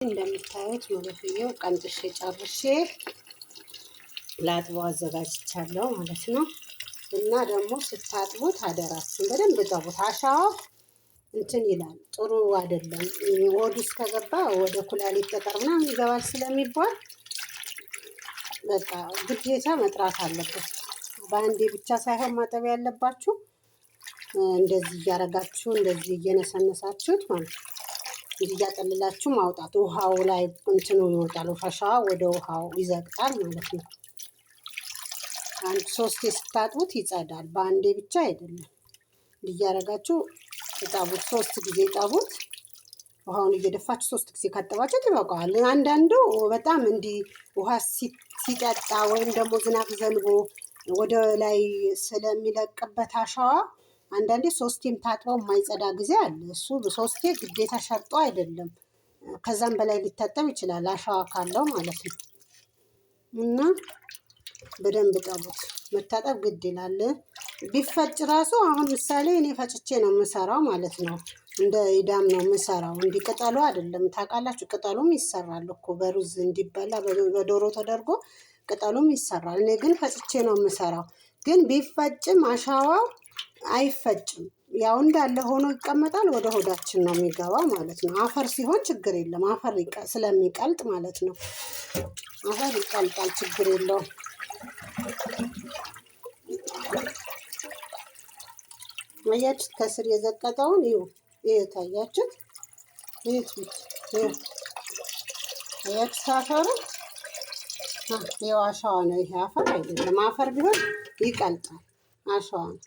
እንደምታዩት መለፍያው ቀንጥሼ ጨርሼ ላጥበው አዘጋጅቻለሁ ማለት ነው። እና ደግሞ ስታጥቡት አደራችን በደንብ እጠቡት። አሻዋ እንትን ይላል ጥሩ አይደለም። ወዱ ውስጥ ከገባ ወደ ኩላሊት ጠጠር ምናምን ይገባል ስለሚባል በቃ ግዴታ መጥራት አለበት። በአንዴ ብቻ ሳይሆን ማጠብ ያለባችሁ እንደዚህ እያረጋችሁ እንደዚህ እየነሰነሳችሁት ማለት ነው። እያጠለላችሁ ማውጣት ውሃው ላይ እንትኑ ይወጣል። ፈሻዋ ወደ ውሃው ይዘግጣል ማለት ነው። አንድ ሶስቴ ስታጥቡት ይጸዳል። በአንዴ ብቻ አይደለም። እያረጋችሁ እጠቡት። 3 ጊዜ ጠቡት። ውሃውን እየደፋችሁ 3 ጊዜ ካጠባችሁት ይበቃዋል። አንዳንዱ በጣም እንዲህ ውሃ ሲጠጣ ወይም ደግሞ ዝናብ ዘንቦ ወደ ላይ ስለሚለቅበት አሸዋ አንዳንዴ 3ቴም ታጥበው የማይጸዳ ጊዜ አለ። እሱ 3ቴ ግዴታ ሸርጦ አይደለም። ከዛም በላይ ሊታጠብ ይችላል አሸዋ ካለው ማለት ነው። እና በደንብ ጠቡት። መታጠብ ግድ ይላል። ቢፈጭ ራሱ አሁን ምሳሌ እኔ ፈጭቼ ነው የምሰራው ማለት ነው። እንደ ኢዳም ነው የምሰራው። እንዲህ ቅጠሉ አይደለም። ታውቃላችሁ ቅጠሉም ይሰራል እኮ በሩዝ እንዲበላ በዶሮ ተደርጎ ቅጠሉም ይሰራል። እኔ ግን ፈጭቼ ነው የምሰራው። ግን ቢፈጭም አሻዋው አይፈጭም። ያው እንዳለ ሆኖ ይቀመጣል። ወደ ሆዳችን ነው የሚገባው ማለት ነው። አፈር ሲሆን ችግር የለም። አፈር ስለሚቀልጥ ማለት ነው። አፈር ይቀልጣል፣ ችግር የለውም። አያችሁት? ከስር የዘቀጠውን ይኸው ታያችሁት? አያችሁት? አፈሩ ይኸው አሸዋ ነው። ይሄ አፈር አይደለም። አፈር ቢሆን ይቀልጣል። አሸዋ ነው።